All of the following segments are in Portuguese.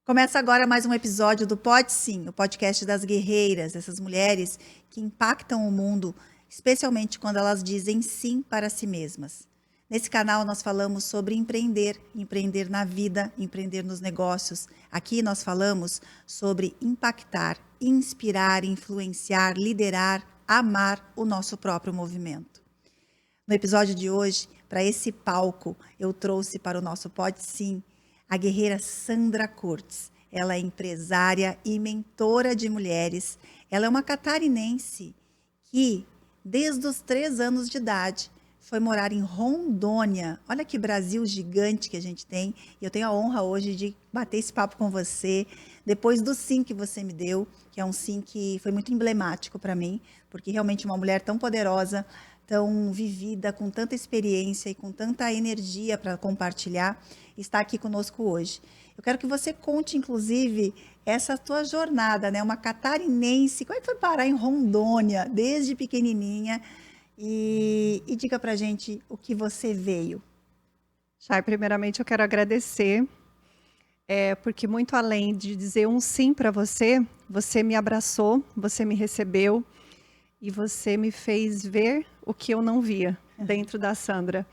Começa agora mais um episódio do Pode Sim, o podcast das guerreiras, essas mulheres que impactam o mundo, especialmente quando elas dizem sim para si mesmas. Nesse canal nós falamos sobre empreender, empreender na vida, empreender nos negócios. Aqui nós falamos sobre impactar, inspirar, influenciar, liderar, amar o nosso próprio movimento. No episódio de hoje, para esse palco, eu trouxe para o nosso Pode Sim a guerreira Sandra Cortes. Ela é empresária e mentora de mulheres. Ela é uma catarinense que, desde os 3 anos de idade, foi morar em Rondônia. Olha que Brasil gigante que a gente tem. E eu tenho a honra hoje de bater esse papo com você, depois do sim que você me deu, que é um sim que foi muito emblemático para mim, porque realmente uma mulher tão poderosa, tão vivida, com tanta experiência e com tanta energia para compartilhar, está aqui conosco hoje. Eu quero que você conte, inclusive, essa tua jornada, né? Uma catarinense, como é que foi parar em Rondônia, desde pequenininha? E diga pra gente o que você veio. Chay, primeiramente eu quero agradecer, porque muito além de dizer um sim para você, você me abraçou, você me recebeu e você me fez ver o que eu não via dentro da Sandra.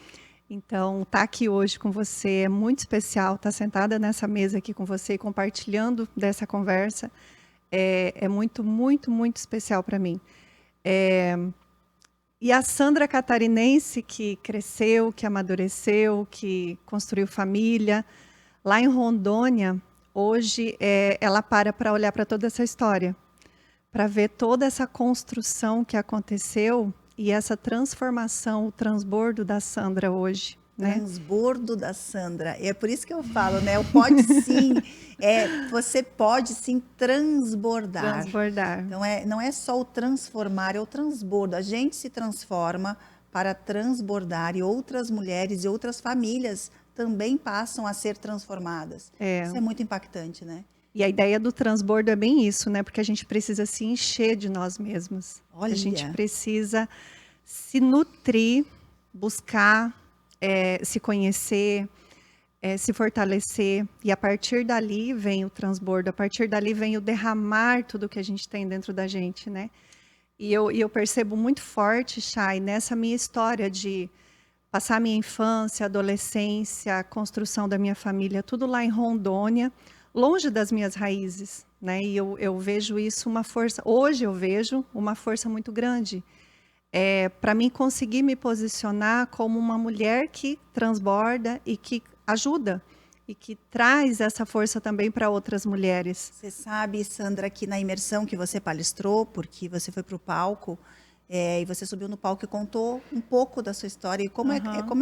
Então, estar aqui hoje com você é muito especial, estar sentada nessa mesa aqui com você e compartilhando dessa conversa é muito, muito, muito especial para mim. E a Sandra catarinense que cresceu, que amadureceu, que construiu família, lá em Rondônia, hoje ela para olhar para toda essa história, para ver toda essa construção que aconteceu e essa transformação, o transbordo da Sandra hoje. Né? Transbordo da Sandra. É por isso que eu falo, né? O pode sim, você pode sim transbordar. Transbordar. Então, não é só o transformar, é o transbordo. A gente se transforma para transbordar e outras mulheres e outras famílias também passam a ser transformadas. Isso é muito impactante, né? E a ideia do transbordo é bem isso, né? Porque a gente precisa se encher de nós mesmos. Olha. A gente precisa se nutrir, buscar, se conhecer, se fortalecer. E a partir dali vem o transbordo, a partir dali vem o derramar tudo que a gente tem dentro da gente, né? E eu percebo muito forte, Chay, nessa minha história de passar minha infância, adolescência, a construção da minha família, tudo lá em Rondônia, longe das minhas raízes, né? E eu vejo isso uma força, hoje eu vejo uma força muito grande. Para mim conseguir me posicionar como uma mulher que transborda e que ajuda e que traz essa força também para outras mulheres. Você sabe, Sandra, que na imersão que você palestrou, porque você foi para o palco, e você subiu no palco e contou um pouco da sua história e como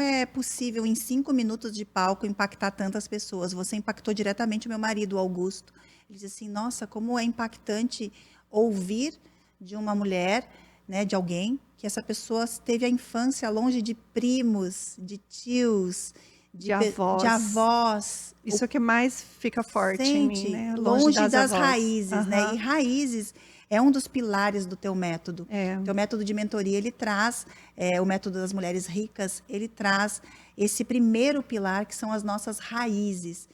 é possível em 5 minutos de palco impactar tantas pessoas. Você impactou diretamente o meu marido, o Augusto. Ele disse assim, nossa, como é impactante ouvir de uma mulher, né, de alguém, que essa pessoa teve a infância longe de primos, de tios, de avós. Isso é o que mais fica forte em mim, né? Longe das raízes, né? E raízes é um dos pilares do teu método. O teu método de mentoria, ele traz, o método das mulheres ricas, ele traz esse primeiro pilar, que são as nossas raízes.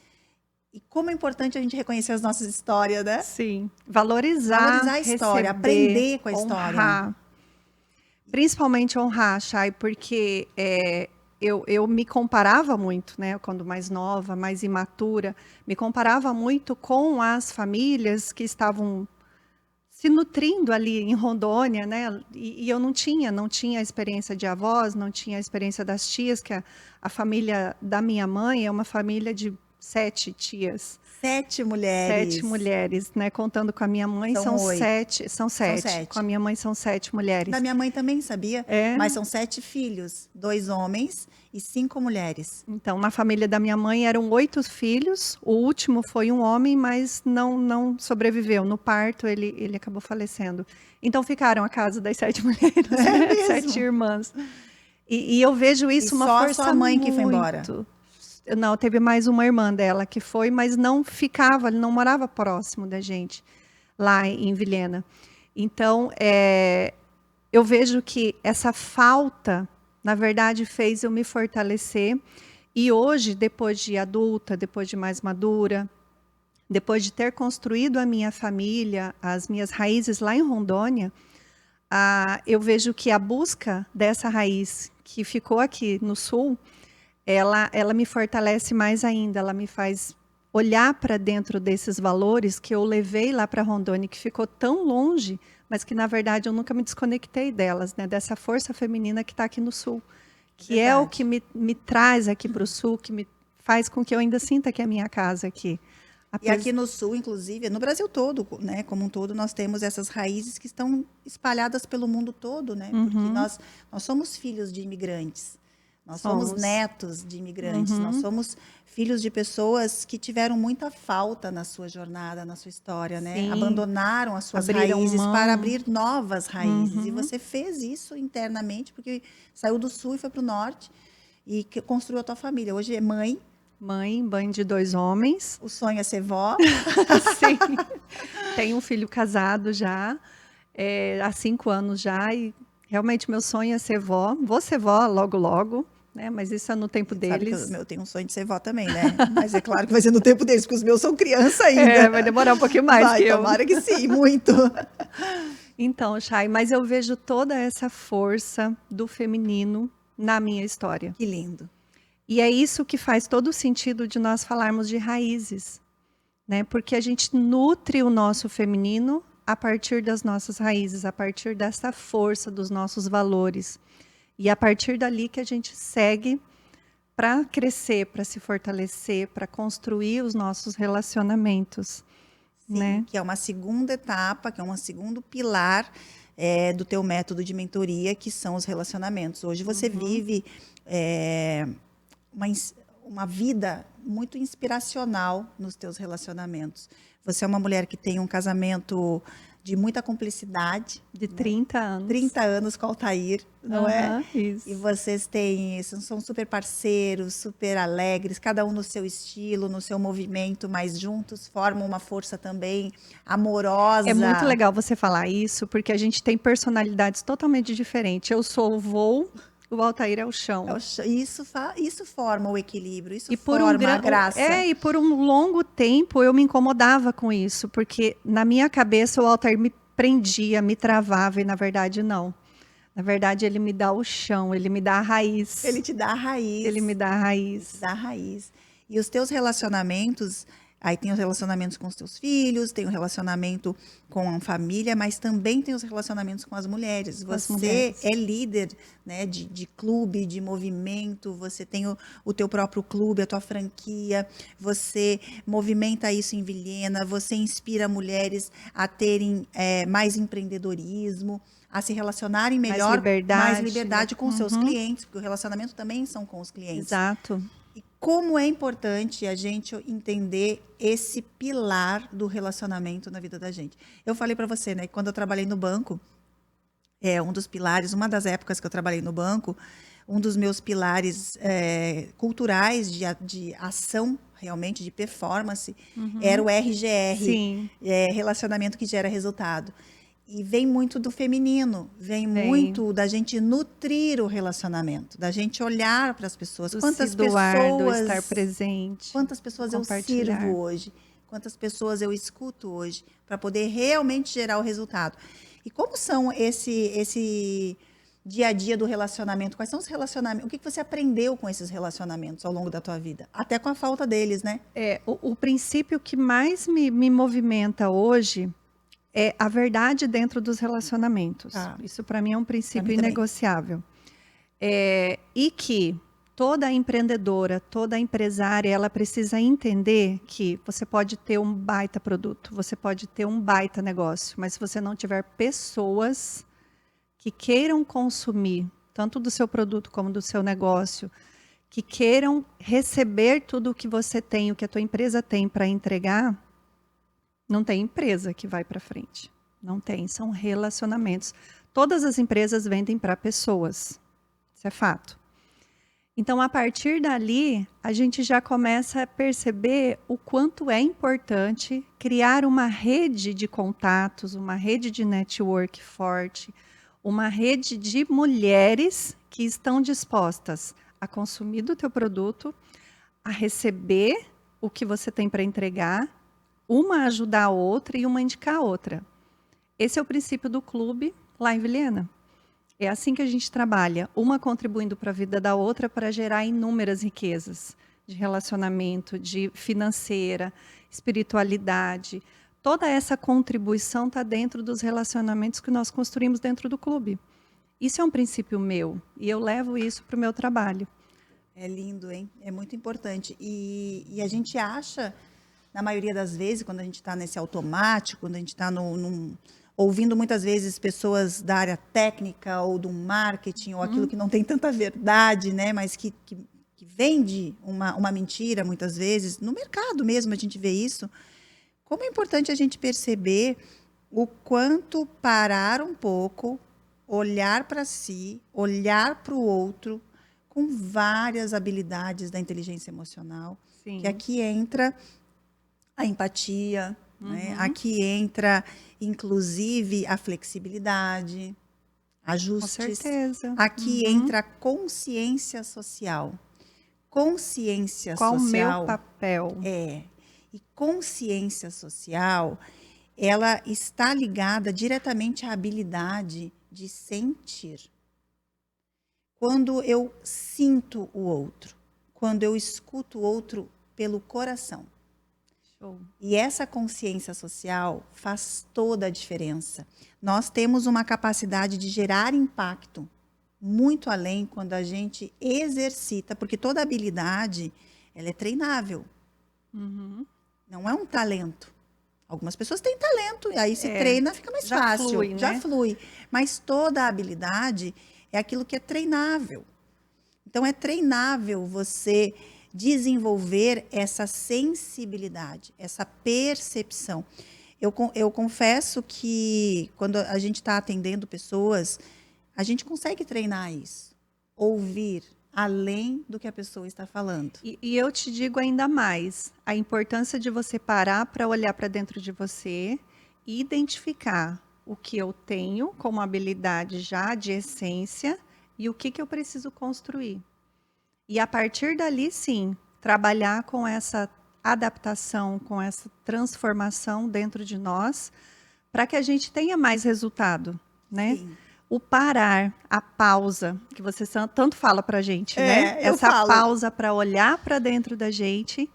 E como é importante a gente reconhecer as nossas histórias, né? Sim. Valorizar a história, receber, aprender com a história. Honrar. Principalmente honrar, Chay, porque eu me comparava muito, né, quando mais nova, mais imatura, me comparava muito com as famílias que estavam se nutrindo ali em Rondônia, né, e eu não tinha a experiência de avós, não tinha a experiência das tias, que a família da minha mãe é uma família de 7 tias. 7 mulheres. 7 mulheres, né? Contando com a minha mãe, são 7. São 7. Com a minha mãe são 7 mulheres. Da minha mãe também, sabia? Mas são 7 filhos, 2 homens e 5 mulheres. Então, na família da minha mãe eram 8 filhos. O último foi um homem, mas não sobreviveu. No parto, ele acabou falecendo. Então, ficaram a casa das 7 mulheres, 7 irmãs. E eu vejo isso uma força muito... só a sua mãe que foi embora? Não, teve mais uma irmã dela que foi, mas não ficava, não morava próximo da gente, lá em Vilhena. Então, eu vejo que essa falta, na verdade, fez eu me fortalecer. E hoje, depois de adulta, depois de mais madura, depois de ter construído a minha família, as minhas raízes lá em Rondônia, eu vejo que a busca dessa raiz que ficou aqui no Sul, ela me fortalece mais ainda, ela me faz olhar para dentro desses valores que eu levei lá para Rondônia, que ficou tão longe, mas que na verdade eu nunca me desconectei delas, né? Dessa força feminina que está aqui no Sul, que é o que me traz aqui para o Sul, que me faz com que eu ainda sinta que é a minha casa aqui. E aqui no Sul, inclusive, no Brasil todo, né, como um todo, nós temos essas raízes que estão espalhadas pelo mundo todo, né? Porque nós somos filhos de imigrantes, nós somos netos de imigrantes, nós somos filhos de pessoas que tiveram muita falta na sua jornada, na sua história, né? Sim. Abandonaram as suas raízes para abrir novas raízes. E você fez isso internamente, porque saiu do Sul e foi para o Norte e construiu a tua família. Hoje é mãe, de 2 homens. o sonho é ser vó. Sim. Tenho um filho casado já, há 5 anos já, e realmente meu sonho é ser vó. Vou ser vó logo, logo, né? Mas isso é no tempo deles. Sabe que eu tenho um sonho de ser vó também, né? Mas é claro que vai ser no tempo deles, porque os meus são criança ainda. Vai demorar um pouquinho mais que eu. Tomara que sim, muito. Então, Chay, mas eu vejo toda essa força do feminino na minha história. Que lindo. E é isso que faz todo o sentido de nós falarmos de raízes, né? Porque a gente nutre o nosso feminino a partir das nossas raízes, a partir dessa força dos nossos valores. E a partir dali que a gente segue para crescer, para se fortalecer, para construir os nossos relacionamentos. Sim, né? Que é uma segunda etapa, que é um segundo pilar do teu método de mentoria, que são os relacionamentos. Hoje você vive uma vida muito inspiracional nos teus relacionamentos. Você é uma mulher que tem um casamento de muita cumplicidade. De 30 anos. 30 anos com o Altair, não é? Isso. E vocês são super parceiros, super alegres, cada um no seu estilo, no seu movimento, mas juntos formam uma força também amorosa. É muito legal você falar isso, porque a gente tem personalidades totalmente diferentes. Eu sou o voo, o Altair é o chão. Isso forma o equilíbrio, isso e forma a graça. E por um longo tempo eu me incomodava com isso, porque na minha cabeça o Altair me prendia, me travava, e na verdade não. Na verdade ele me dá o chão, ele me dá a raiz. Ele te dá a raiz. Ele me dá a raiz. Ele te dá a raiz. E os teus relacionamentos... Aí tem os relacionamentos com os teus filhos, tem o relacionamento com a família, mas também tem os relacionamentos com as mulheres. Você é líder, né, de clube, de movimento, você tem o teu próprio clube, a tua franquia, você movimenta isso em Vilhena, você inspira mulheres a terem mais empreendedorismo, a se relacionarem melhor, mais liberdade com seus clientes, porque o relacionamento também são com os clientes. Exato. E como é importante a gente entender esse pilar do relacionamento na vida da gente. Eu falei para você, né, que quando eu trabalhei no banco, um dos pilares, uma das épocas que eu trabalhei no banco, um dos meus pilares culturais de ação, realmente, de performance, era o RGR, Sim. Relacionamento que gera resultado. E vem muito do feminino, vem muito da gente nutrir o relacionamento, da gente olhar para as pessoas. Quantas pessoas estar presente. Quantas pessoas eu sirvo hoje, quantas pessoas eu escuto hoje, para poder realmente gerar o resultado. E como são esse dia a dia do relacionamento? Quais são os relacionamentos? O que você aprendeu com esses relacionamentos ao longo da tua vida? Até com a falta deles, né? O princípio que mais me movimenta hoje é a verdade dentro dos relacionamentos. Isso para mim é um princípio inegociável. E que toda empreendedora, toda empresária, ela precisa entender que você pode ter um baita produto, você pode ter um baita negócio, mas se você não tiver pessoas que queiram consumir, tanto do seu produto como do seu negócio, que queiram receber tudo o que você tem, o que a tua empresa tem para entregar, não tem empresa que vai para frente. Não tem, são relacionamentos. Todas as empresas vendem para pessoas. Isso é fato. Então, a partir dali, a gente já começa a perceber o quanto é importante criar uma rede de contatos, uma rede de network forte, uma rede de mulheres que estão dispostas a consumir do teu produto, a receber o que você tem para entregar, uma ajudar a outra e uma indicar a outra. Esse é o princípio do clube lá em Vilhena. É assim que a gente trabalha, uma contribuindo para a vida da outra para gerar inúmeras riquezas de relacionamento, de financeira, espiritualidade. Toda essa contribuição está dentro dos relacionamentos que nós construímos dentro do clube. Isso é um princípio meu e eu levo isso para o meu trabalho. É lindo, hein? É muito importante. E a gente acha, na maioria das vezes, quando a gente está nesse automático, quando a gente está ouvindo muitas vezes pessoas da área técnica ou do marketing, ou aquilo que não tem tanta verdade, né? Mas que vende uma mentira, muitas vezes. No mercado mesmo a gente vê isso. Como é importante a gente perceber o quanto parar um pouco, olhar para si, olhar para o outro, com várias habilidades da inteligência emocional. Sim. Que aqui entra a empatia, né? Aqui entra, inclusive, a flexibilidade, ajustes. Com certeza. Aqui entra a consciência social. Consciência Qual social. o meu papel? E consciência social, ela está ligada diretamente à habilidade de sentir. Quando eu sinto o outro, quando eu escuto o outro pelo coração. Show. E essa consciência social faz toda a diferença. Nós temos uma capacidade de gerar impacto muito além quando a gente exercita, porque toda habilidade ela é treinável. Não é um talento. Algumas pessoas têm talento, e aí se treina, fica mais fácil. Flui, já né? flui. Mas toda habilidade é aquilo que é treinável. Então, é treinável você desenvolver essa sensibilidade, essa percepção. Eu confesso que, quando a gente está atendendo pessoas, a gente consegue treinar isso. Ouvir além do que a pessoa está falando. E eu te digo ainda mais, a importância de você parar para olhar para dentro de você e identificar o que eu tenho como habilidade já de essência e o que eu preciso construir. E a partir dali, sim, trabalhar com essa adaptação, com essa transformação dentro de nós, para que a gente tenha mais resultado, né? Sim. O parar, a pausa, que você tanto fala pra gente, né? Eu Essa falo. pausa para olhar para dentro da gente,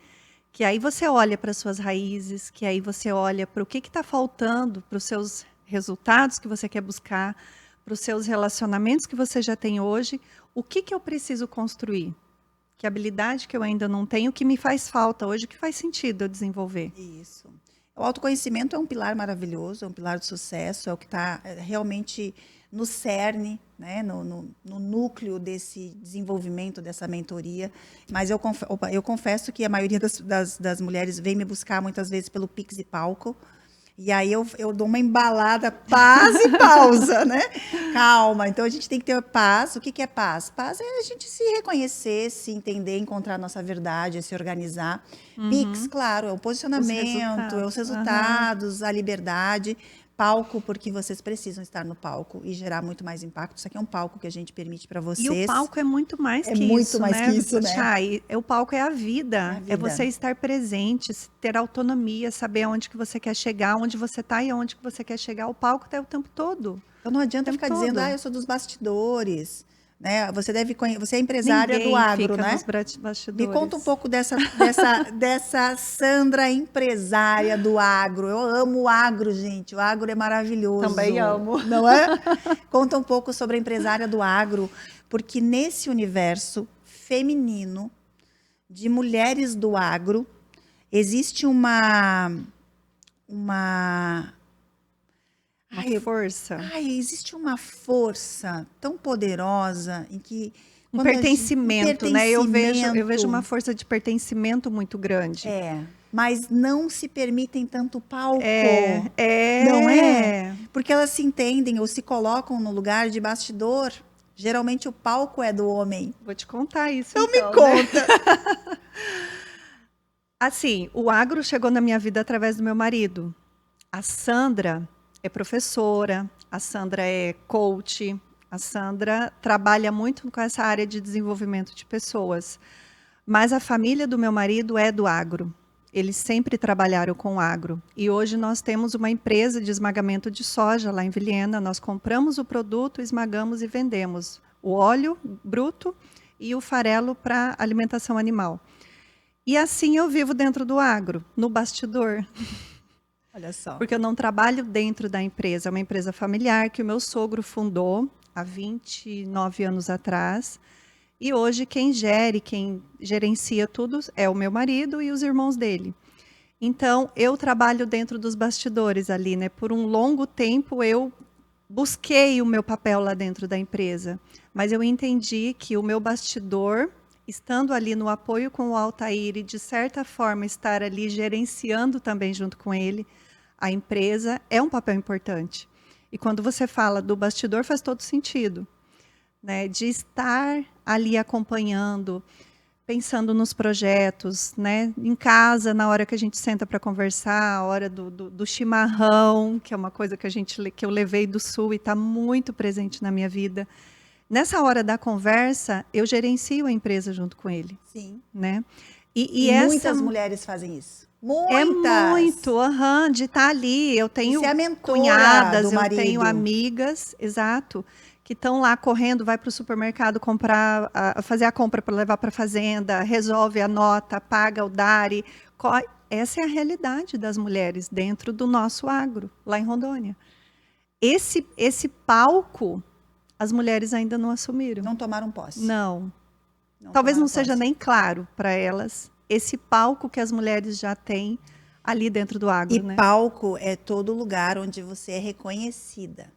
que aí você olha para suas raízes, que aí você olha para o que está faltando, para os seus resultados que você quer buscar, para os seus relacionamentos que você já tem hoje, o que eu preciso construir? Que habilidade que eu ainda não tenho, que me faz falta hoje, que faz sentido eu desenvolver. Isso. O autoconhecimento é um pilar maravilhoso, é um pilar de sucesso, é o que está realmente no cerne, né, no núcleo desse desenvolvimento, dessa mentoria. Mas eu confesso que a maioria das mulheres vem me buscar muitas vezes pelo Pix e Palco. E aí eu dou uma embalada, paz e pausa, né? Calma, então a gente tem que ter paz. O que é paz? Paz é a gente se reconhecer, se entender, encontrar a nossa verdade, se organizar. Pix, claro, é o posicionamento, é os resultados, a liberdade. Palco, porque vocês precisam estar no palco e gerar muito mais impacto. Isso aqui é um palco que a gente permite para vocês. E o palco é muito mais que isso, É muito mais que isso, né? Chay, o palco é a vida. É você estar presente, ter autonomia, saber aonde que você quer chegar, onde você está e aonde que você quer chegar. O palco está o tempo todo. Então não adianta ficar dizendo, eu sou dos bastidores. Né? Você é empresária Ninguém do agro, fica né? nos bastidores. Me conta um pouco dessa Sandra empresária do agro. Eu amo o agro, gente. O agro é maravilhoso. Também amo. Não é? Conta um pouco sobre a empresária do agro, porque nesse universo feminino de mulheres do agro existe uma força. Existe uma força tão poderosa em que um pertencimento, né? Eu vejo uma força de pertencimento muito grande. Mas não se permitem tanto palco. Não é? Porque elas se entendem ou se colocam no lugar de bastidor. Geralmente o palco é do homem. Vou te contar isso. Então me conta. Né? Assim, o agro chegou na minha vida através do meu marido. A Sandra é professora, a Sandra é coach, a Sandra trabalha muito com essa área de desenvolvimento de pessoas. Mas a família do meu marido é do agro. eles sempre trabalharam com agro. E hoje nós temos uma empresa de esmagamento de soja lá em Vilhena. Nós compramos o produto, esmagamos e vendemos o óleo bruto e o farelo para alimentação animal. E assim eu vivo dentro do agro, no bastidor. Olha só. Porque eu não trabalho dentro da empresa. É uma empresa familiar que o meu sogro fundou há 29 anos atrás. E hoje quem gerencia tudo é o meu marido e os irmãos dele. Então, eu trabalho dentro dos bastidores ali, né? Por um longo tempo eu busquei o meu papel lá dentro da empresa. Mas eu entendi que o meu bastidor, estando ali no apoio com o Altair e, de certa forma, estar ali gerenciando também junto com ele, a empresa é um papel importante. E quando você fala do bastidor, faz todo sentido, né? De estar ali acompanhando, pensando nos projetos, né? Em casa, na hora que a gente senta para conversar, a hora do chimarrão, que é uma coisa que eu levei do Sul e está muito presente na minha vida. Nessa hora da conversa, eu gerencio a empresa junto com ele. Sim. Né? E muitas mulheres fazem isso. Muitas! É muito, de estar ali. Eu tenho cunhadas, eu tenho amigas, exato, que estão lá correndo, vai para o supermercado comprar, fazer a compra para levar para a fazenda, resolve a nota, paga o DARI. Essa é a realidade das mulheres dentro do nosso agro, lá em Rondônia. Esse palco, as mulheres ainda não assumiram. Não tomaram posse. Não. Talvez não seja nem claro para elas esse palco que as mulheres já têm ali dentro do agro. E palco é todo lugar onde você é reconhecida.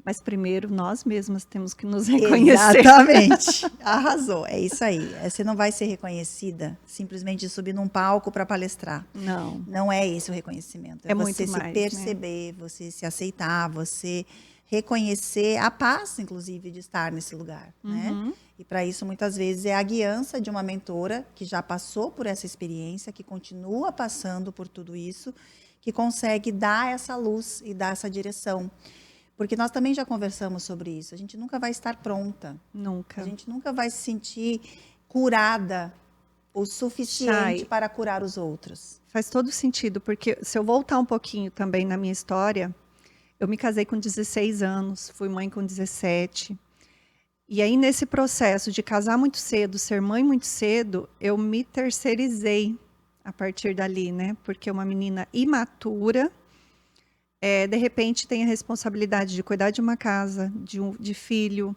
Mas primeiro nós mesmas temos que nos reconhecer. Exatamente. Arrasou. É isso aí. Você não vai ser reconhecida simplesmente de subir num palco para palestrar. Não. Não é esse o reconhecimento. É você muito mais, se perceber, né? Você se aceitar, você reconhecer a paz, inclusive, de estar nesse lugar. Né? E para isso, muitas vezes, é a guiança de uma mentora que já passou por essa experiência, que continua passando por tudo isso, que consegue dar essa luz e dar essa direção. Porque nós também já conversamos sobre isso. A gente nunca vai estar pronta. Nunca. A gente nunca vai se sentir curada o suficiente para curar os outros. Faz todo sentido, porque se eu voltar um pouquinho também na minha história, eu me casei com 16 anos, fui mãe com 17. E aí, nesse processo de casar muito cedo, ser mãe muito cedo, eu me terceirizei a partir dali, né? Porque uma menina imatura, de repente, tem a responsabilidade de cuidar de uma casa, de filho,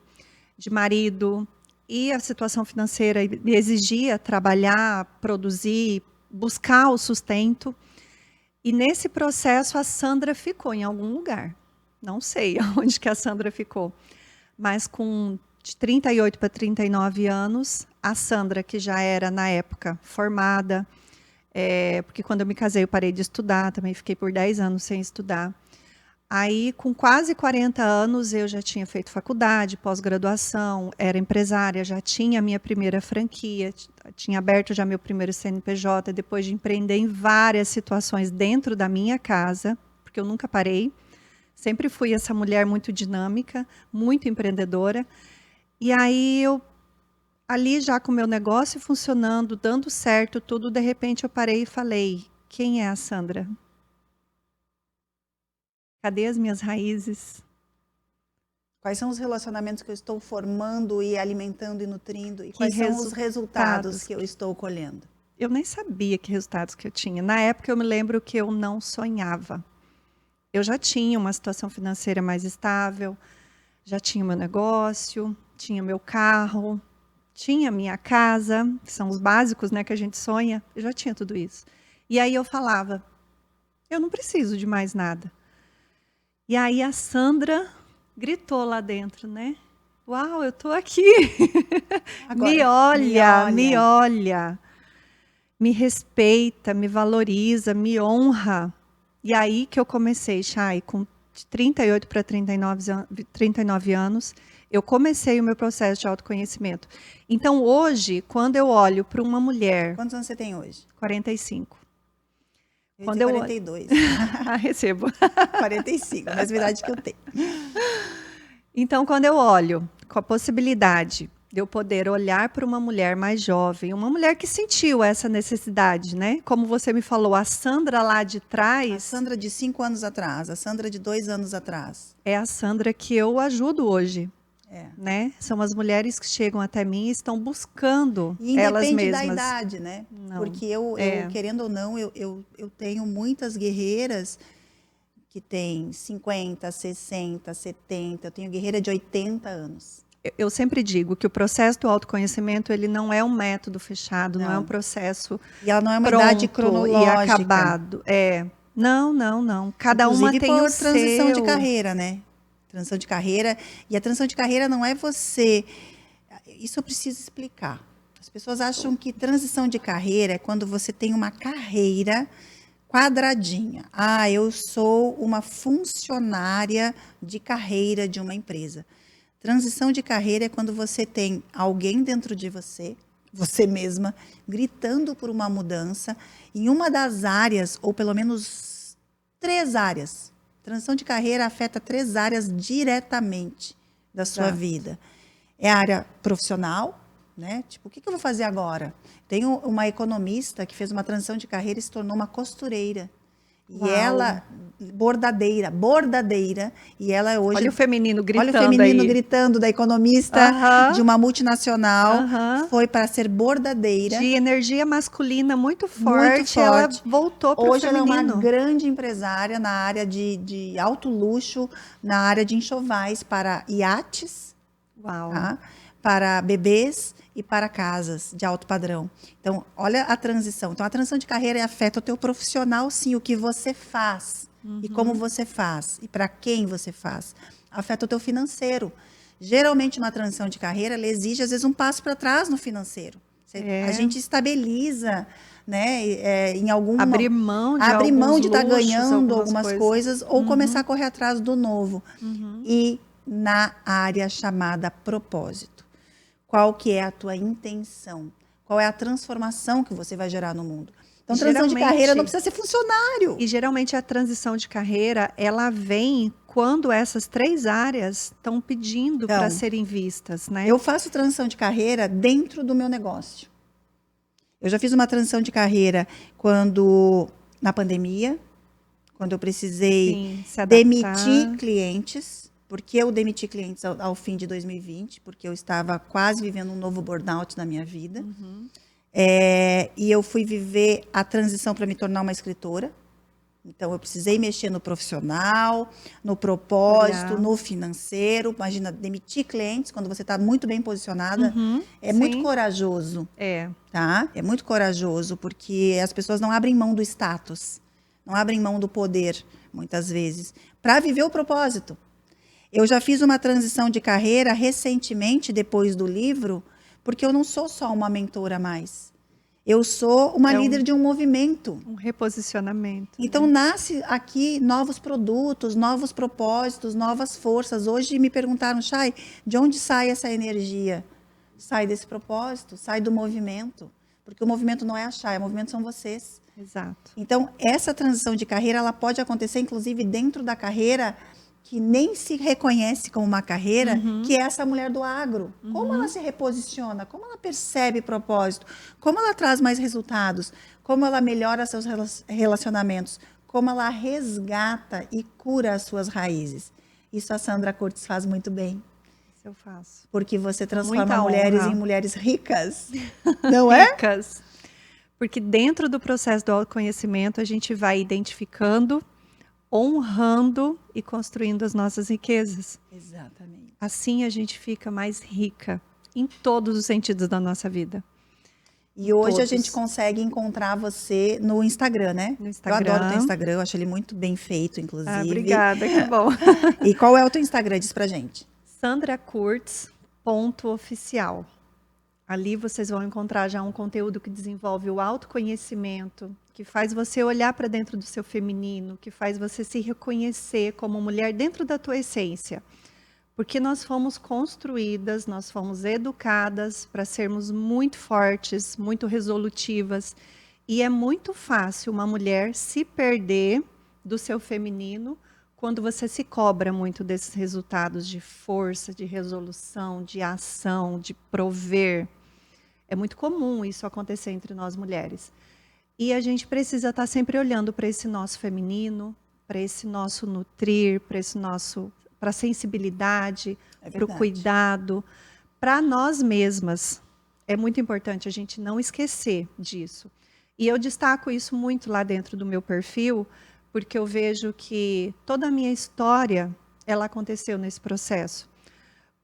de marido, e a situação financeira me exigia trabalhar, produzir, buscar o sustento. E nesse processo a Sandra ficou em algum lugar. Não sei onde que a Sandra ficou. Mas de 38 para 39 anos, a Sandra, que já era na época formada, porque quando eu me casei eu parei de estudar, também fiquei por 10 anos sem estudar. Aí, com quase 40 anos, eu já tinha feito faculdade, pós-graduação, era empresária, já tinha a minha primeira franquia, tinha aberto já meu primeiro CNPJ, depois de empreender em várias situações dentro da minha casa, porque eu nunca parei. Sempre fui essa mulher muito dinâmica, muito empreendedora. E aí, ali já com o meu negócio funcionando, dando certo tudo, de repente eu parei e falei, quem é a Sandra? Cadê as minhas raízes? Quais são os relacionamentos que eu estou formando e alimentando e nutrindo? E quais são os resultados que eu estou colhendo? Eu nem sabia que resultados que eu tinha. Na época, eu me lembro que eu não sonhava. Eu já tinha uma situação financeira mais estável, já tinha meu negócio, tinha meu carro, tinha minha casa, que são os básicos, né, que a gente sonha. Eu já tinha tudo isso. E aí eu falava, eu não preciso de mais nada. E aí a Sandra gritou lá dentro, né? Uau, eu tô aqui. Agora, me olha. Me respeita, me valoriza, me honra. E aí que eu comecei, Chay, com 38 para 39 anos, eu comecei o meu processo de autoconhecimento. Então, hoje, quando eu olho para uma mulher... Quantos anos você tem hoje? 45. Quando 42. Recebo. 45, a mesma idade que eu tenho. Então, quando eu olho com a possibilidade de eu poder olhar para uma mulher mais jovem, uma mulher que sentiu essa necessidade, né? Como você me falou, a Sandra lá de A trás Sandra de 5 anos atrás, a Sandra de 2 anos atrás. é a Sandra que eu ajudo hoje, É. né? São as mulheres que chegam até mim e estão buscando E elas independe da mesmas. idade, né? Não. Porque eu, querendo ou não, eu tenho muitas guerreiras que têm 50, 60, 70. Eu tenho guerreira de 80 anos. Eu sempre digo que o processo do autoconhecimento, ele não é um método fechado, não é um Não. processo E ela não é uma pronto idade e cronológica. acabado. Não. Cada uma Inclusive tem o por transição de seu. carreira, né? Transição de carreira. E a transição de carreira não é você. Isso eu preciso explicar. As pessoas acham que transição de carreira é quando você tem uma carreira quadradinha. Ah, eu sou uma funcionária de carreira de uma empresa. Transição de carreira é quando você tem alguém dentro de você, você mesma, gritando por uma mudança em uma das áreas, ou pelo menos 3 áreas. Transição de carreira afeta 3 áreas diretamente da sua Exato. vida. É a área profissional, né? Tipo, o que eu vou fazer agora? Tem uma economista que fez uma transição de carreira e se tornou uma costureira. E Uau. ela, bordadeira, e ela hoje... Olha o feminino gritando Olha o feminino aí. gritando da economista Aham. de uma multinacional, Aham. foi para ser bordadeira. De energia masculina muito forte, ela forte. voltou para o Hoje ela é feminino. uma grande empresária na área de alto luxo, na área de enxovais para iates, Uau. tá? Para bebês e para casas de alto padrão. Então, olha a transição. Então, a transição de carreira afeta o teu profissional, sim, o que você faz e como você faz e para quem você faz. Afeta o teu financeiro. Geralmente, uma transição de carreira, ela exige, às vezes, um passo para trás no financeiro. A gente estabiliza, né, em algum... Abrir mão de abrir mão alguns de estar luxos, ganhando algumas coisas ou começar a correr atrás do novo. Uhum. E na área chamada propósito. Qual que é a tua intenção? Qual é a transformação que você vai gerar no mundo? Então, transição de carreira não precisa ser funcionário. E geralmente a transição de carreira, ela vem quando essas 3 áreas estão pedindo Então, para serem vistas, né? Eu faço transição de carreira dentro do meu negócio. Eu já fiz uma transição de carreira na pandemia, quando eu precisei Sim, se adaptar. demitir clientes. Porque eu demiti clientes ao fim de 2020, porque eu estava quase vivendo um novo burnout na minha vida. Uhum. E eu fui viver a transição para me tornar uma escritora. Então, eu precisei mexer no profissional, no propósito, no financeiro. Imagina, demitir clientes quando você está muito bem posicionada. É muito corajoso. Tá? É muito corajoso, porque as pessoas não abrem mão do status, não abrem mão do poder, muitas vezes, para viver o propósito. Eu já fiz uma transição de carreira recentemente, depois do livro, porque eu não sou só uma mentora mais. Eu sou uma líder de um movimento. Um reposicionamento. Então, nasce aqui novos produtos, novos propósitos, novas forças. Hoje me perguntaram, Chay, de onde sai essa energia? Sai desse propósito, sai do movimento. Porque o movimento não é a Chay, o movimento são vocês. Exato. Então, essa transição de carreira, ela pode acontecer, inclusive, dentro da carreira que nem se reconhece como uma carreira, que é essa mulher do agro. Como ela se reposiciona? Como ela percebe propósito? Como ela traz mais resultados? Como ela melhora seus relacionamentos? Como ela resgata e cura as suas raízes? Isso a Sandra Curtis faz muito bem. Isso eu faço. Porque você transforma Muita mulheres honra. em mulheres ricas. Não é? Ricas. Porque dentro do processo do autoconhecimento, a gente vai identificando, honrando e construindo as nossas riquezas. Exatamente. Assim a gente fica mais rica em todos os sentidos da nossa vida. E hoje Todos. a gente consegue encontrar você no Instagram, né? No Instagram. Eu adoro o teu Instagram, eu acho ele muito bem feito, inclusive. Ah, obrigada, que bom. E qual é o teu Instagram? Diz pra gente. sandracurtz.oficial. Ali vocês vão encontrar já um conteúdo que desenvolve o autoconhecimento, que faz você olhar para dentro do seu feminino, que faz você se reconhecer como mulher dentro da tua essência. Porque nós fomos construídas, nós fomos educadas para sermos muito fortes, muito resolutivas. E é muito fácil uma mulher se perder do seu feminino quando você se cobra muito desses resultados de força, de resolução, de ação, de prover, é muito comum isso acontecer entre nós mulheres. E a gente precisa estar sempre olhando para esse nosso feminino, para esse nosso nutrir, para a sensibilidade, para o cuidado, para nós mesmas. É muito importante a gente não esquecer disso. E eu destaco isso muito lá dentro do meu perfil, porque eu vejo que toda a minha história, ela aconteceu nesse processo.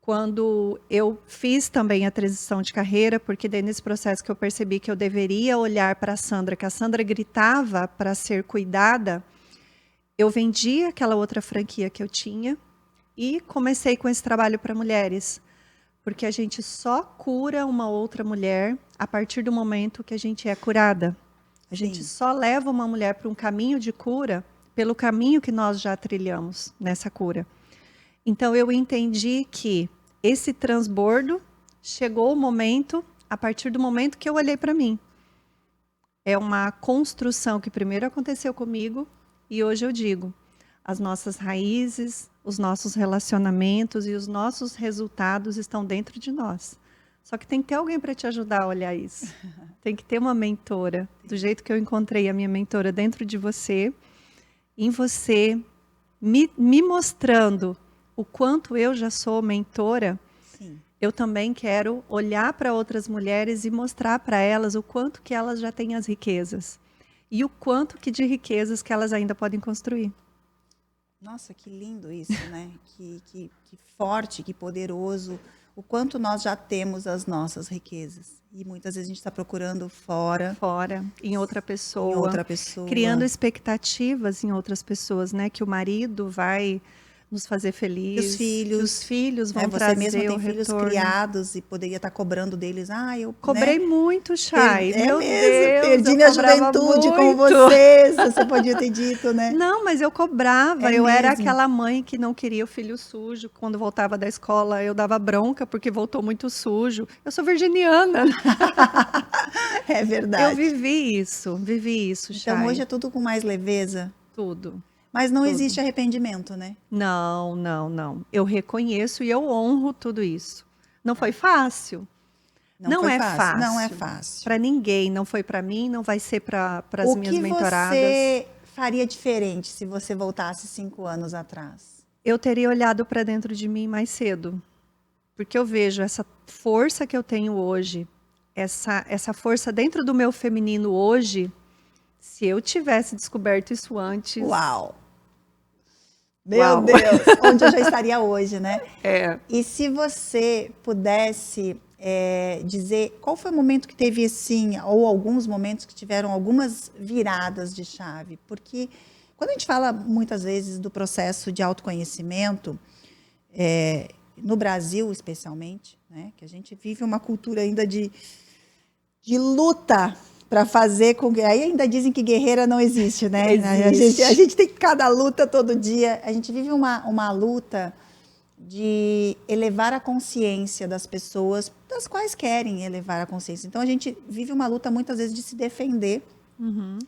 Quando eu fiz também a transição de carreira, porque daí nesse processo que eu percebi que eu deveria olhar para a Sandra, que a Sandra gritava para ser cuidada, eu vendi aquela outra franquia que eu tinha e comecei com esse trabalho para mulheres. Porque a gente só cura uma outra mulher a partir do momento que a gente é curada. A gente só leva uma mulher para um caminho de cura pelo caminho que nós já trilhamos nessa cura. Então, eu entendi que esse transbordo chegou o momento, a partir do momento que eu olhei para mim. É uma construção que primeiro aconteceu comigo e hoje eu digo, as nossas raízes, os nossos relacionamentos e os nossos resultados estão dentro de nós. Só que tem que ter alguém para te ajudar a olhar isso. Tem que ter uma mentora. Do jeito que eu encontrei a minha mentora dentro de você, em você, me mostrando o quanto eu já sou mentora, eu também quero olhar para outras mulheres e mostrar para elas o quanto que elas já têm as riquezas. E o quanto que de riquezas que elas ainda podem construir. Nossa, que lindo isso, né? que forte, que poderoso. O quanto nós já temos as nossas riquezas. E muitas vezes a gente está procurando fora. Fora, em outra pessoa. Em outra pessoa. Criando expectativas em outras pessoas, né? Que o marido vai nos fazer felizes. Que os filhos vão você trazer mesma tem o filhos retorno. criados e poderia estar cobrando deles. Eu cobrei muito, Chay. Meu Deus, perdi minha juventude com vocês. Você podia ter dito, né? Não, mas eu cobrava. Eu era aquela mãe que não queria o filho sujo. Quando voltava da escola, eu dava bronca porque voltou muito sujo. Eu sou virginiana. É verdade. Eu vivi isso, Chay. Então hoje é tudo com mais leveza? Tudo. Mas não existe arrependimento, né? Não. Eu reconheço e eu honro tudo isso. Não foi fácil. Não é fácil. Não é fácil. Para ninguém. Não foi para mim, não vai ser para as minhas mentoradas. O que você faria diferente se você voltasse 5 anos atrás? Eu teria olhado para dentro de mim mais cedo. Porque eu vejo essa força que eu tenho hoje, essa força dentro do meu feminino hoje, se eu tivesse descoberto isso antes... Uau! Meu Deus! Onde eu já estaria hoje, né? E se você pudesse dizer qual foi o momento que teve assim, ou alguns momentos que tiveram algumas viradas de chave? Porque quando a gente fala muitas vezes do processo de autoconhecimento, no Brasil especialmente, né, que a gente vive uma cultura ainda de luta para fazer com que... Aí ainda dizem que guerreira não existe, né? Existe. A gente tem cada luta todo dia. A gente vive uma luta de elevar a consciência das pessoas, das quais querem elevar a consciência. Então, a gente vive uma luta muitas vezes de se defender. Uhum.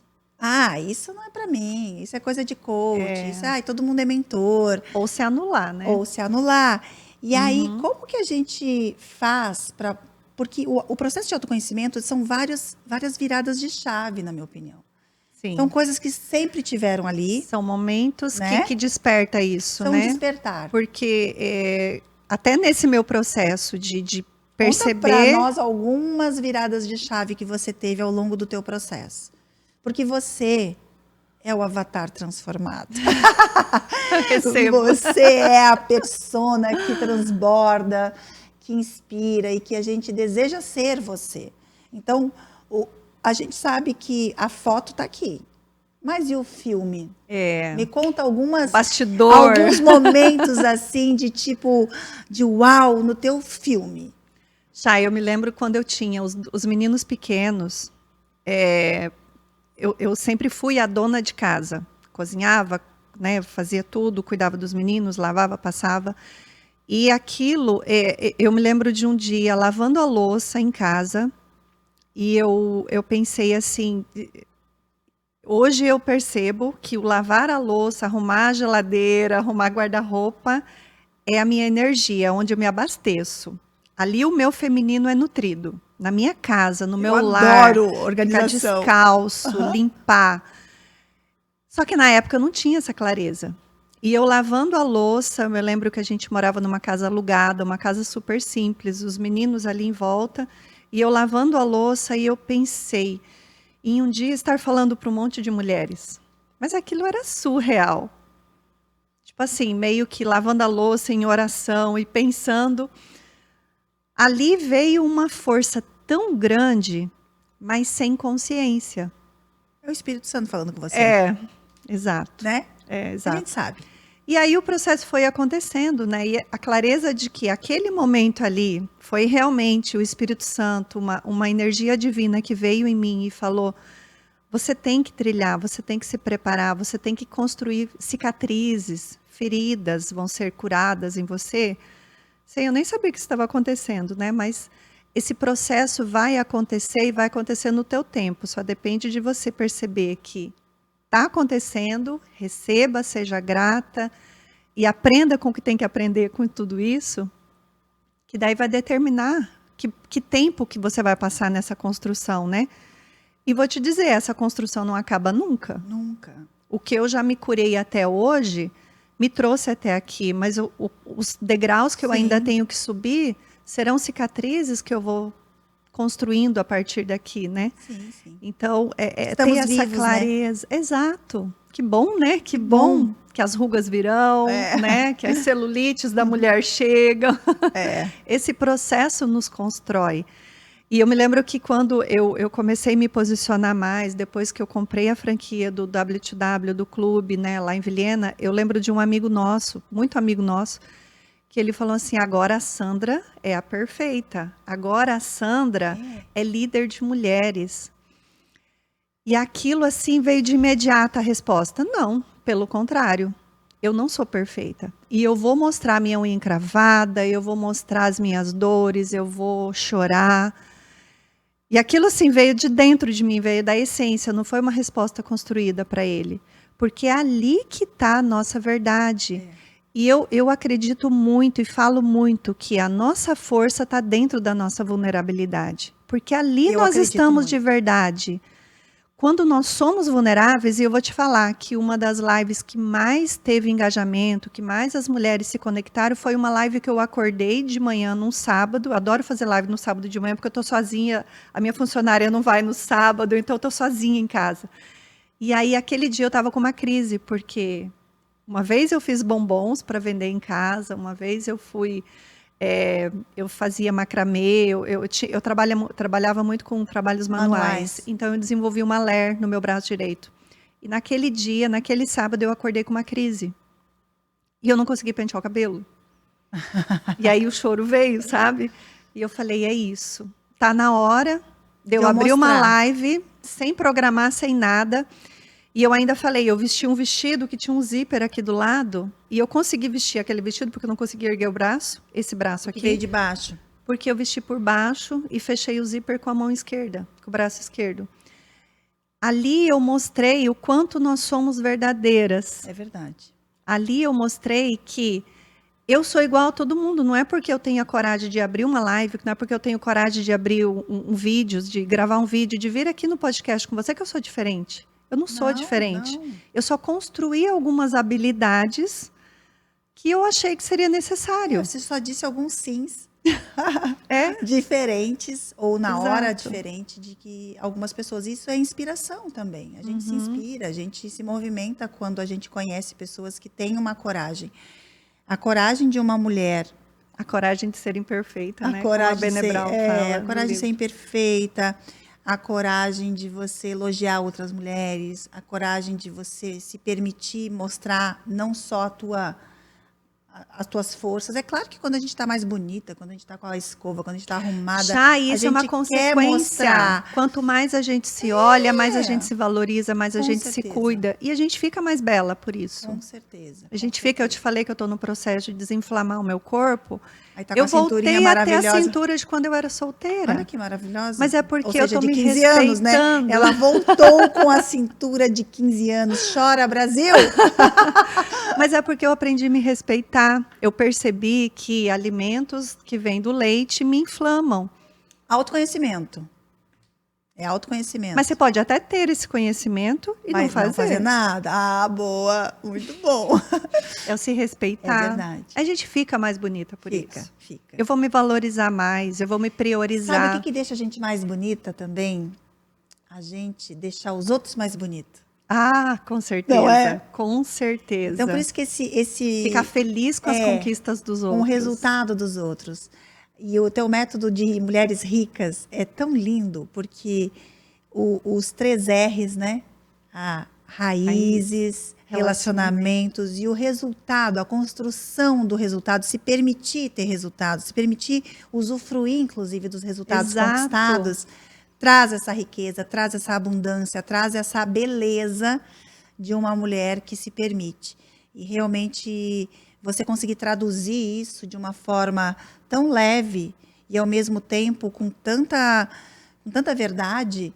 Isso não é para mim, isso é coisa de coach, isso, todo mundo é mentor. Ou se anular, né? Ou se anular. E aí, como que a gente faz para... Porque o processo de autoconhecimento são várias viradas de chave, na minha opinião. Sim. São coisas que sempre tiveram ali. São momentos, né? que desperta isso, São né? despertar. Porque até nesse meu processo de perceber... Conta para nós algumas viradas de chave que você teve ao longo do teu processo. Porque você é o avatar transformado. Você é a persona que transborda, que inspira e que a gente deseja ser você. Então, a gente sabe que a foto está aqui. Mas e o filme? Me conta alguns momentos assim de uau no teu filme. Chay, eu me lembro quando eu tinha os meninos pequenos, eu sempre fui a dona de casa. Cozinhava, né, fazia tudo, cuidava dos meninos, lavava, passava. E aquilo, eu me lembro de um dia lavando a louça em casa e eu pensei assim, Hoje eu percebo que o lavar a louça, arrumar a geladeira, arrumar guarda-roupa é a minha energia, onde eu me abasteço. Ali o meu feminino é nutrido. Na minha casa, no meu lar, adoro ficar organização. descalço, limpar. Só que na época eu não tinha essa clareza. E eu lavando a louça, eu me lembro que a gente morava numa casa alugada, uma casa super simples, os meninos ali em volta, e eu lavando a louça e eu pensei em um dia estar falando para um monte de mulheres. Mas aquilo era surreal. Tipo assim, meio que lavando a louça em oração e pensando. Ali veio uma força tão grande, mas sem consciência. É o Espírito Santo falando com você. Exato. Né? É, A exato. gente sabe. E aí o processo foi acontecendo, né? E a clareza de que aquele momento ali foi realmente o Espírito Santo, uma energia divina que veio em mim e falou: você tem que trilhar, você tem que se preparar, você tem que construir cicatrizes, feridas vão ser curadas em você. Sei, eu nem sabia que isso estava acontecendo, né? Mas esse processo vai acontecer e vai acontecer no teu tempo. Só depende de você perceber que está acontecendo, receba, seja grata e aprenda com o que tem que aprender com tudo isso, que daí vai determinar que tempo que você vai passar nessa construção, né? E vou te dizer, essa construção não acaba nunca. Nunca. O que eu já me curei até hoje me trouxe até aqui, mas os degraus que eu ainda tenho que subir serão cicatrizes que eu vou construindo a partir daqui, né? Sim, sim. Então, Estamos ter essa vivos, clareza. Né? Exato. Que bom, né? Que bom que as rugas virão, né? Que as celulites da mulher chegam. Esse processo nos constrói. E eu me lembro que quando eu comecei a me posicionar mais, depois que eu comprei a franquia do W2W, do clube, né, lá em Vilhena, eu lembro de um amigo nosso, muito amigo nosso, que ele falou assim: agora a Sandra é a perfeita, agora a Sandra é líder de mulheres. E aquilo assim veio de imediata a resposta: não, pelo contrário, eu não sou perfeita. E eu vou mostrar a minha unha encravada, eu vou mostrar as minhas dores, eu vou chorar. E aquilo assim veio de dentro de mim, veio da essência, não foi uma resposta construída para ele. Porque é ali que está a nossa verdade. E eu acredito muito e falo muito que a nossa força está dentro da nossa vulnerabilidade. Porque ali nós estamos de verdade. Quando nós somos vulneráveis, e eu vou te falar que uma das lives que mais teve engajamento, que mais as mulheres se conectaram, foi uma live que eu acordei de manhã num sábado. Adoro fazer live no sábado de manhã, porque eu estou sozinha, a minha funcionária não vai no sábado, então eu estou sozinha em casa. E aí, aquele dia eu estava com uma crise, porque uma vez eu fiz bombons para vender em casa, uma vez eu fui... eu fazia macramê, eu trabalhava muito com trabalhos manuais. Então eu desenvolvi uma LER no meu braço direito. E naquele dia, naquele sábado, eu acordei com uma crise. E eu não consegui pentear o cabelo. E aí o choro veio, sabe? E eu falei, é isso. Tá na hora de eu abrir uma live, sem programar, sem nada. E eu ainda falei, eu vesti um vestido que tinha um zíper aqui do lado, e eu consegui vestir aquele vestido porque eu não conseguia erguer o braço, esse braço aqui. Que veio de baixo. Porque eu vesti por baixo e fechei o zíper com a mão esquerda, com o braço esquerdo. Ali eu mostrei o quanto nós somos verdadeiras. É verdade. Ali eu mostrei que eu sou igual a todo mundo, não é porque eu tenho a coragem de abrir uma live, não é porque eu tenho coragem de abrir um vídeo, de gravar um vídeo, de vir aqui no podcast com você que eu sou diferente. Eu não sou diferente. Não. Eu só construí algumas habilidades que eu achei que seria necessário. Você só disse alguns sims diferentes, ou na hora diferente, de que algumas pessoas... Isso é inspiração também. A gente se inspira, a gente se movimenta quando a gente conhece pessoas que têm uma coragem. A coragem de uma mulher... A coragem de ser imperfeita, né? Como a Brené Brown fala. A coragem de ser imperfeita... A coragem de você elogiar outras mulheres, a coragem de você se permitir mostrar não só a tua as tuas forças. É claro que quando a gente está mais bonita, quando a gente está com a escova, quando a gente está arrumada, Já isso a é uma gente quer consequência. mostrar. Quanto mais a gente se olha, mais a gente se valoriza, mais a Com gente se certeza. cuida. E a gente fica mais bela por isso. Com certeza. A gente fica, eu te falei que eu estou no processo de desinflamar o meu corpo. Aí tá com Eu a cinturinha voltei a ter a maravilhosa. cintura de quando eu era solteira. Olha que maravilhosa. Mas é porque Ou seja, eu tô de me 15 anos, né? respeitando. Ela voltou com a cintura de 15 anos. Chora, Brasil! Mas é porque eu aprendi a me respeitar. Eu percebi que alimentos que vêm do leite me inflamam. Autoconhecimento. É autoconhecimento. Mas você pode até ter esse conhecimento e Mas não fazer. nada. Ah, boa. Muito bom. É o se respeitar. É verdade. A gente fica mais bonita por isso. Fica. Eu vou me valorizar mais, eu vou me priorizar. Sabe o que deixa a gente mais bonita também? A gente deixar os outros mais bonitos. Ah, com certeza. Não é? Com certeza. Então, por isso que esse Ficar feliz com as conquistas dos outros. com o resultado dos outros. E o teu método de mulheres ricas é tão lindo, porque os 3 R's, né? Raízes, relacionamentos e o resultado, a construção do resultado, se permitir ter resultados, se permitir usufruir, inclusive, dos resultados Exato. conquistados, traz essa riqueza, traz essa abundância, traz essa beleza de uma mulher que se permite. E realmente você conseguir traduzir isso de uma forma tão leve e ao mesmo tempo com tanta verdade,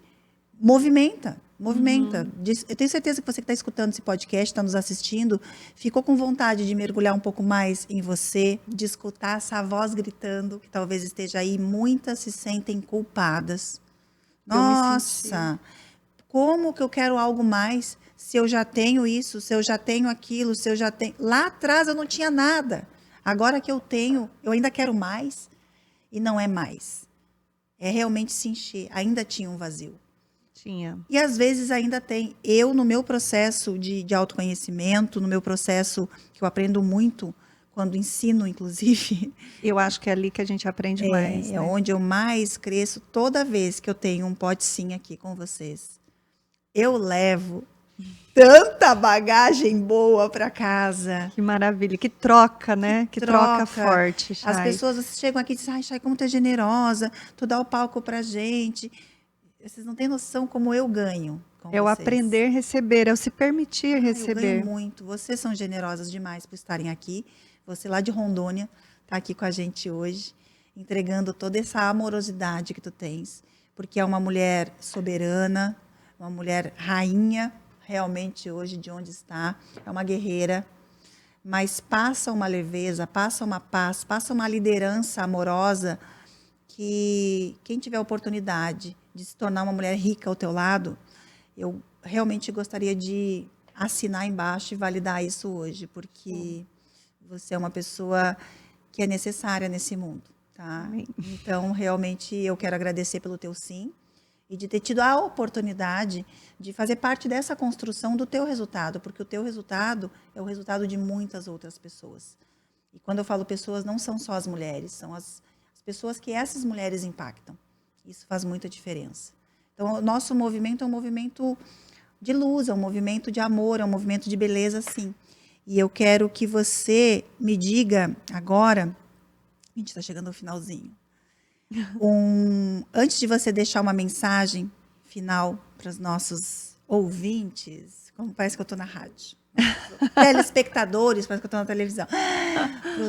movimenta. Eu tenho certeza que você que está escutando esse podcast, está nos assistindo, ficou com vontade de mergulhar um pouco mais em você, de escutar essa voz gritando, que talvez esteja aí, muitas se sentem culpadas. Nossa, como que eu quero algo mais se eu já tenho isso, se eu já tenho aquilo, se eu já tenho... Lá atrás eu não tinha nada. Agora que eu tenho, eu ainda quero mais. E não é mais. É realmente se encher. Ainda tinha um vazio. Tinha. E às vezes ainda tem. Eu, no meu processo de autoconhecimento, no meu processo que eu aprendo muito, quando ensino, inclusive. Eu acho que é ali que a gente aprende mais. É né? onde eu mais cresço toda vez que eu tenho um pote sim aqui com vocês. Eu levo tanta bagagem boa para casa. Que maravilha, que troca, né? Que troca forte, Chay. As pessoas chegam aqui e dizem, ai, Chay, como tu é generosa, tu dá o palco pra gente. Vocês não têm noção como eu ganho com É o vocês. aprender a receber, é o se permitir Eu receber. ganho muito. Vocês são generosas demais por estarem aqui. Você lá de Rondônia está aqui com a gente hoje, entregando toda essa amorosidade que tu tens, porque é uma mulher soberana, uma mulher rainha, realmente hoje de onde está, é uma guerreira, mas passa uma leveza, passa uma paz, passa uma liderança amorosa que quem tiver a oportunidade de se tornar uma mulher rica ao teu lado, eu realmente gostaria de assinar embaixo e validar isso hoje, porque você é uma pessoa que é necessária nesse mundo, tá? Amém. Então, realmente, eu quero agradecer pelo teu sim e de ter tido a oportunidade de fazer parte dessa construção do teu resultado, porque o teu resultado é o resultado de muitas outras pessoas. E quando eu falo pessoas, não são só as mulheres, são as pessoas que essas mulheres impactam. Isso faz muita diferença. Então, o nosso movimento é um movimento de luz, é um movimento de amor, é um movimento de beleza, sim. E eu quero que você me diga agora, a gente está chegando ao finalzinho, antes de você deixar uma mensagem final para os nossos ouvintes, como parece que eu estou na rádio, telespectadores, parece que eu estou na televisão, para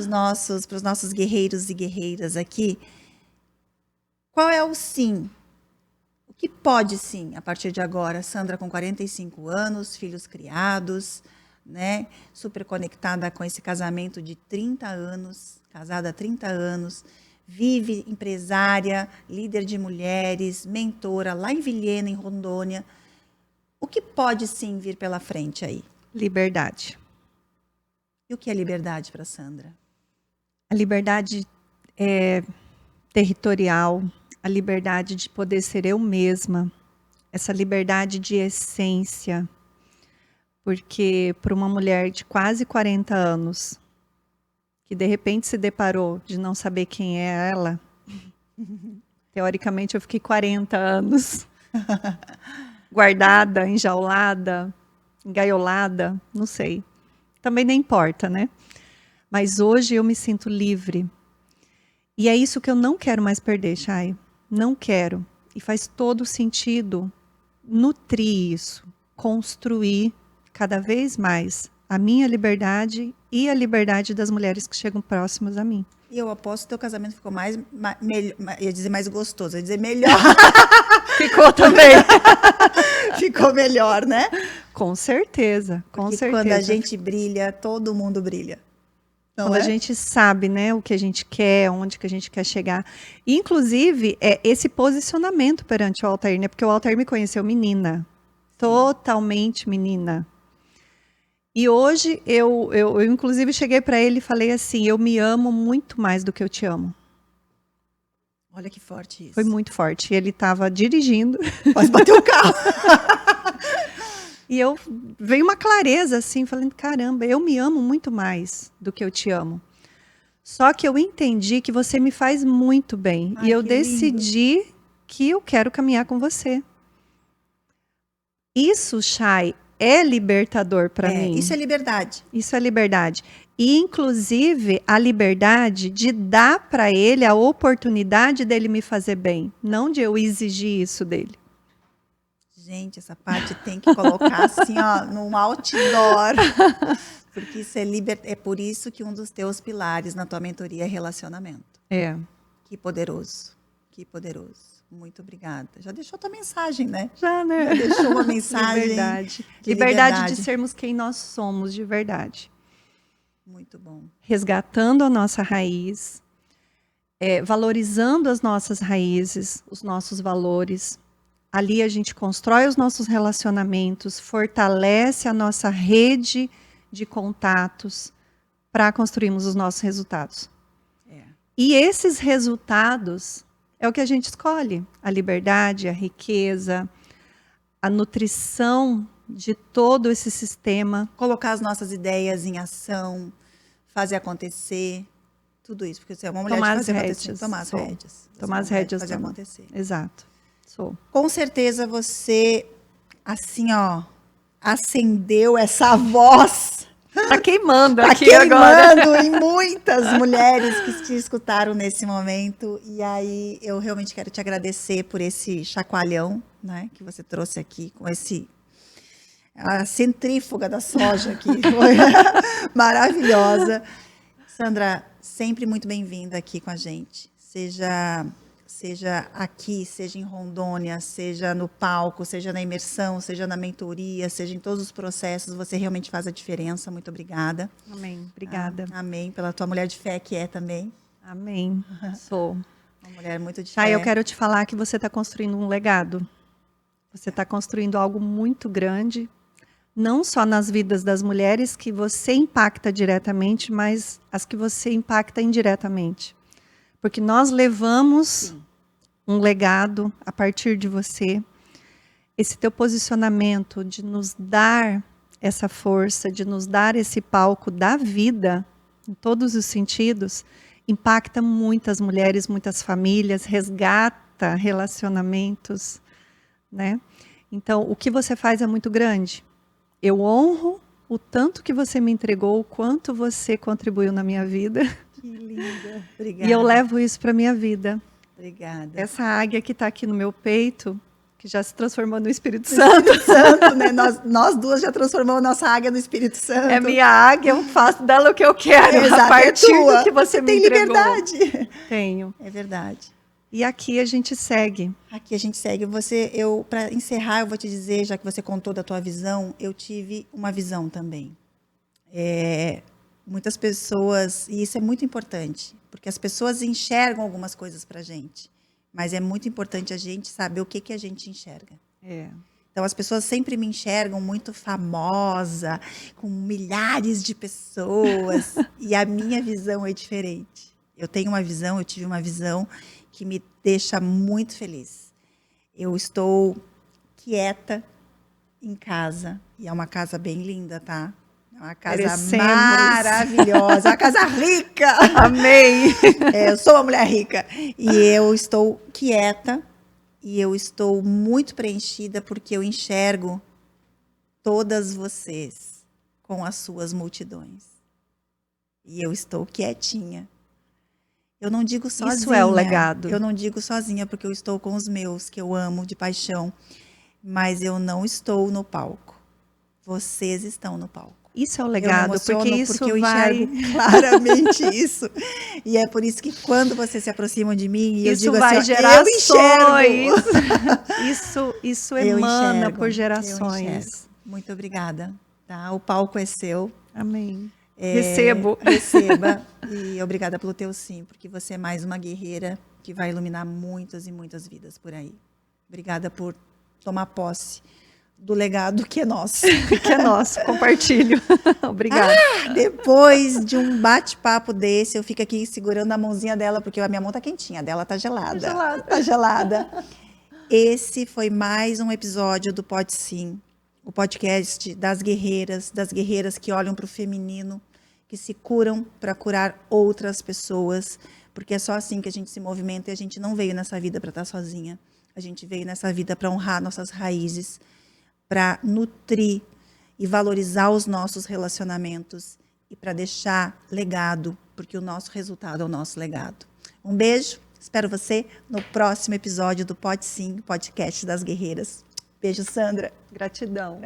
os nossos guerreiros e guerreiras aqui, qual é o sim? O que pode sim, a partir de agora? Sandra com 45 anos, filhos criados, né? Super conectada com esse casamento de 30 anos, casada há 30 anos, vive empresária, líder de mulheres, mentora lá em Vilhena, em Rondônia. O que pode sim vir pela frente aí? Liberdade. E o que é liberdade para Sandra? A liberdade é territorial, a liberdade de poder ser eu mesma, essa liberdade de essência, porque para uma mulher de quase 40 anos, que de repente se deparou de não saber quem é ela, teoricamente eu fiquei 40 anos, guardada, enjaulada, engaiolada, não sei, também nem importa, né? Mas hoje eu me sinto livre. E é isso que eu não quero mais perder, Chay. Não quero. E faz todo sentido nutrir isso, construir cada vez mais a minha liberdade e a liberdade das mulheres que chegam próximas a mim. E eu aposto que teu casamento ficou ia dizer mais gostoso, ia dizer melhor. Ficou também. Ficou melhor, né? Com certeza, com Porque certeza. quando a gente brilha, todo mundo brilha. Não Quando é? a gente sabe, né, o que a gente quer, onde que a gente quer chegar. E, inclusive, esse posicionamento perante o Altair, né? Porque o Altair me conheceu menina. Totalmente menina. E hoje, eu inclusive, cheguei para ele e falei assim, eu me amo muito mais do que eu te amo. Olha que forte isso. Foi muito forte. E ele estava dirigindo. Quase bateu o carro. E veio uma clareza, assim, falando, caramba, eu me amo muito mais do que eu te amo. Só que eu entendi que você me faz muito bem. Ai, e eu que decidi que eu quero caminhar com você. Isso, Chay, é libertador para mim. Isso é liberdade. Isso é liberdade. E, inclusive, a liberdade de dar para ele a oportunidade dele me fazer bem. Não de eu exigir isso dele. Gente, essa parte tem que colocar assim, ó, num outdoor. Porque isso é por isso que um dos teus pilares na tua mentoria é relacionamento. É. Que poderoso. Que poderoso. Muito obrigada. Já deixou tua mensagem, né? Já, né? Já deixou uma mensagem. Liberdade. De Liberdade de sermos quem nós somos de verdade. Muito bom. Resgatando a nossa raiz, valorizando as nossas raízes, os nossos valores. Ali a gente constrói os nossos relacionamentos, fortalece a nossa rede de contatos para construirmos os nossos resultados. E esses resultados é o que a gente escolhe. A liberdade, a riqueza, a nutrição de todo esse sistema. Colocar as nossas ideias em ação, fazer acontecer, tudo isso. Porque você é uma mulher de fazer acontecer. Tomar as rédeas. Tomar as rédeas. Fazer acontecer. Exato. Sou. Com certeza você, assim, ó, acendeu essa voz. Tá queimando tá aqui queimando agora. em muitas mulheres que te escutaram nesse momento. E aí eu realmente quero te agradecer por esse chacoalhão, né, que você trouxe aqui com a centrífuga da soja aqui. Foi maravilhosa. Sandra, sempre muito bem-vinda aqui com a gente. Seja aqui, seja em Rondônia, seja no palco, seja na imersão, seja na mentoria, seja em todos os processos, você realmente faz a diferença. Muito obrigada. Amém. Obrigada. Amém. Pela tua mulher de fé que é também. Amém. Sou. Uma mulher muito de fé. fé. Eu quero te falar que você está construindo um legado. Você está construindo algo muito grande, não só nas vidas das mulheres que você impacta diretamente, mas as que você impacta indiretamente. Porque nós levamos um legado a partir de você. Esse teu posicionamento de nos dar essa força, de nos dar esse palco da vida, em todos os sentidos, impacta muitas mulheres, muitas famílias, resgata relacionamentos, né? Então, o que você faz é muito grande. Eu honro o tanto que você me entregou, o quanto você contribuiu na minha vida. Que linda. Obrigada. E eu levo isso para a minha vida. Obrigada. Essa águia que está aqui no meu peito, que já se transformou no Espírito Santo. Né? Nós duas já transformamos a nossa águia no Espírito Santo. É minha águia, eu faço dela o que eu quero. Exato, a partir do que você me entregou. Tem liberdade. Tenho. É verdade. E aqui a gente segue. Aqui a gente segue. Para encerrar, eu vou te dizer, já que você contou da tua visão, eu tive uma visão também. Muitas pessoas, e isso é muito importante, porque as pessoas enxergam algumas coisas para a gente, mas é muito importante a gente saber o que a gente enxerga. Então, as pessoas sempre me enxergam muito famosa, com milhares de pessoas, e a minha visão é diferente. Eu tive uma visão que me deixa muito feliz. Eu estou quieta em casa, e é uma casa bem linda, tá? É uma casa maravilhosa, uma casa rica. Amém. Eu sou uma mulher rica. E eu estou quieta e eu estou muito preenchida porque eu enxergo todas vocês com as suas multidões. E eu estou quietinha. Eu não digo sozinha. Isso é o legado. Eu não digo sozinha porque eu estou com os meus, que eu amo de paixão. Mas eu não estou no palco. Vocês estão no palco. Isso é o legado, porque isso porque eu vai... enxergo claramente isso. E é por isso que quando vocês se aproximam de mim, e eu digo vai assim, gerações. eu enxergo. Isso Eu emana enxergo, por eu gerações. enxergo. Muito obrigada. Tá? O palco é seu. Amém. Receba. E obrigada pelo teu sim, porque você é mais uma guerreira que vai iluminar muitas e muitas vidas por aí. Obrigada por tomar posse do legado que é nosso. Que é nosso, compartilho. Obrigada. Depois de um bate-papo desse, eu fico aqui segurando a mãozinha dela, porque a minha mão tá quentinha, a dela tá gelada. Tá gelada. Esse foi mais um episódio do Pode Sim, o podcast das guerreiras que olham para o feminino, que se curam para curar outras pessoas, porque é só assim que a gente se movimenta e a gente não veio nessa vida para estar sozinha. A gente veio nessa vida para honrar nossas raízes, para nutrir e valorizar os nossos relacionamentos e para deixar legado, porque o nosso resultado é o nosso legado. Um beijo, espero você no próximo episódio do Pode Sim, podcast das guerreiras. Beijo, Sandra. Gratidão.